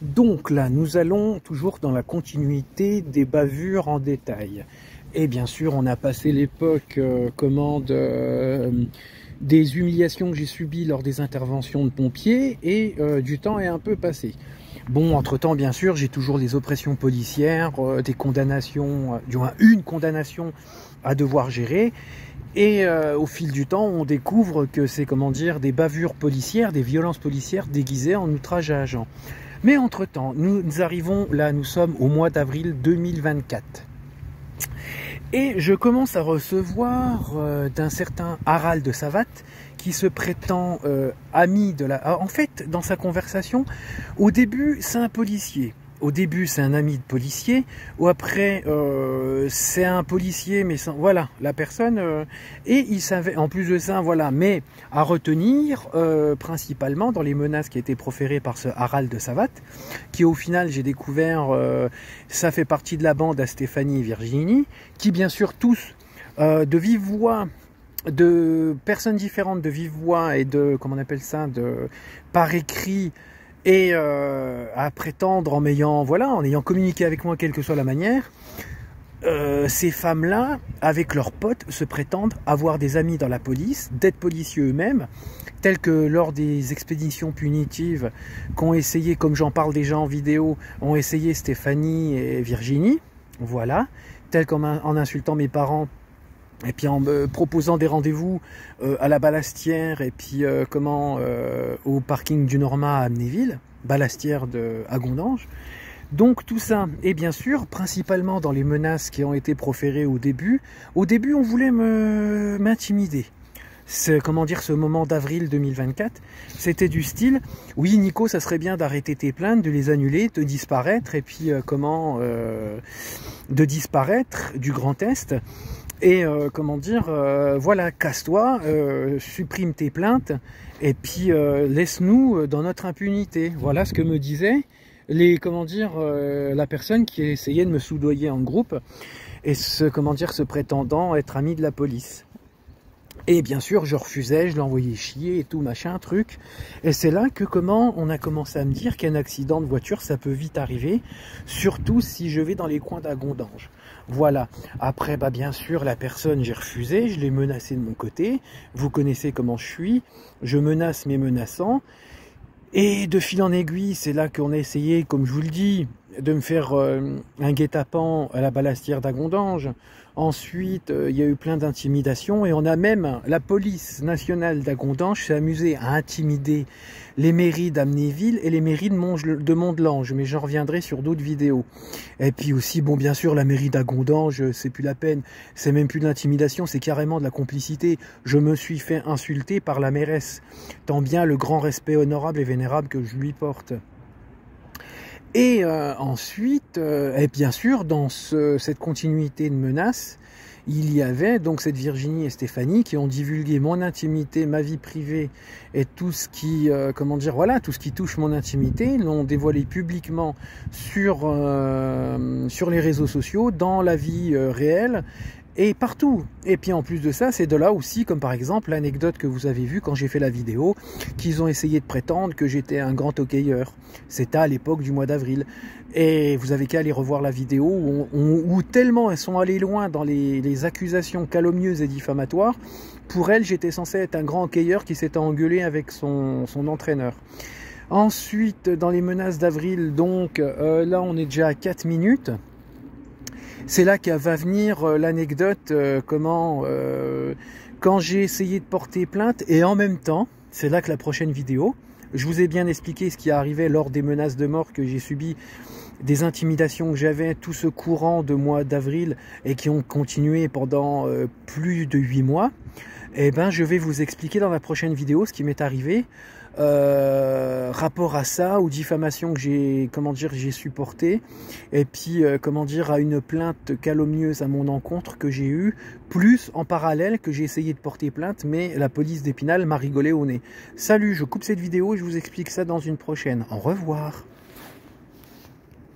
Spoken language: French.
Donc là, nous allons toujours dans la continuité des bavures en détail. Et bien sûr, on a passé l'époque des humiliations que j'ai subies lors des interventions de pompiers et du temps est un peu passé. Bon, entre-temps, bien sûr, j'ai toujours les oppressions policières, des condamnations, du moins une condamnation à devoir gérer. Et au fil du temps, on découvre que c'est, comment dire, des bavures policières, des violences policières déguisées en outrage à agent. Mais entre-temps, nous arrivons, là nous sommes au mois d'avril 2024. Et je commence à recevoir d'un certain Harald de Savat qui se prétend ami de la... En fait, dans sa conversation, au début, c'est un policier. Au début, c'est un ami de policier, ou après, c'est un policier, mais sans, voilà, la personne, et il savait, en plus de ça, voilà, mais à retenir, principalement dans les menaces qui étaient proférées par ce Harald de Savat, qui au final, j'ai découvert, ça fait partie de la bande à Stéphanie et Virginie, qui bien sûr tous, de vive voix, de personnes différentes de vive voix et de, comment on appelle ça, de par écrit, et à prétendre en m'ayant, voilà, en ayant communiqué avec moi quelle que soit la manière, ces femmes-là, avec leurs potes, se prétendent avoir des amis dans la police, d'être policiers eux-mêmes, tels que lors des expéditions punitives qu'ont essayé, comme j'en parle déjà en vidéo, ont essayé Stéphanie et Virginie, voilà, tels qu'en insultant mes parents, et puis en me proposant des rendez-vous à la Ballastière et puis au parking du Norma à Amnéville, Ballastière à Gondange. Donc tout ça, et bien sûr, principalement dans les menaces qui ont été proférées au début on voulait m'intimider. Ce moment d'avril 2024, c'était du style, oui Nico, ça serait bien d'arrêter tes plaintes, de les annuler, de disparaître, et puis de disparaître du Grand Est. Et voilà, casse-toi, supprime tes plaintes et puis laisse-nous dans notre impunité. Voilà ce que me disait la personne qui essayait de me soudoyer en groupe et se prétendant être ami de la police. Et bien sûr, je refusais, je l'envoyais chier et tout, machin, truc. Et c'est là que on a commencé à me dire qu'un accident de voiture, ça peut vite arriver, surtout si je vais dans les coins d'Agondange. Voilà. Après, bah bien sûr, la personne, j'ai refusé, je l'ai menacé de mon côté. Vous connaissez comment je suis. Je menace mes menaçants. Et de fil en aiguille, c'est là qu'on a essayé, comme je vous le dis, de me faire un guet-apens à la Ballastière d'Agondange. Ensuite, il y a eu plein d'intimidations et on a même, la police nationale d'Agondange s'est amusée à intimider les mairies d'Amnéville et les mairies de Mondelange, mais j'en reviendrai sur d'autres vidéos. Et puis aussi, bon, bien sûr, la mairie d'Agondange, c'est plus la peine, c'est même plus de l'intimidation, c'est carrément de la complicité. Je me suis fait insulter par la mairesse, tant bien le grand respect honorable et vénérable que je lui porte. Et ensuite, et bien sûr, dans cette continuité de menaces, il y avait donc cette Virginie et Stéphanie qui ont divulgué mon intimité, ma vie privée et tout ce qui, voilà, tout ce qui touche mon intimité, l'ont dévoilé publiquement sur les réseaux sociaux, dans la vie réelle. Et partout. Et puis en plus de ça, c'est de là aussi, comme par exemple l'anecdote que vous avez vue quand j'ai fait la vidéo, qu'ils ont essayé de prétendre que j'étais un grand hockeyeur. C'était à l'époque du mois d'avril. Et vous avez qu'à aller revoir la vidéo où tellement elles sont allées loin dans les accusations calomnieuses et diffamatoires. Pour elles, j'étais censé être un grand hockeyeur qui s'était engueulé avec son entraîneur. Ensuite, dans les menaces d'avril, donc là on est déjà à 4 minutes. C'est là que va venir l'anecdote, quand j'ai essayé de porter plainte et en même temps, c'est là que la prochaine vidéo, je vous ai bien expliqué ce qui arrivait lors des menaces de mort que j'ai subies, des intimidations que j'avais, tout ce courant de mois d'avril et qui ont continué pendant plus de 8 mois. Eh ben, je vais vous expliquer dans la prochaine vidéo ce qui m'est arrivé rapport à ça, aux diffamations que j'ai supportées, et puis à une plainte calomnieuse à mon encontre que j'ai eue, plus en parallèle que j'ai essayé de porter plainte, mais la police d'Épinal m'a rigolé au nez. Salut, je coupe cette vidéo et je vous explique ça dans une prochaine. Au revoir.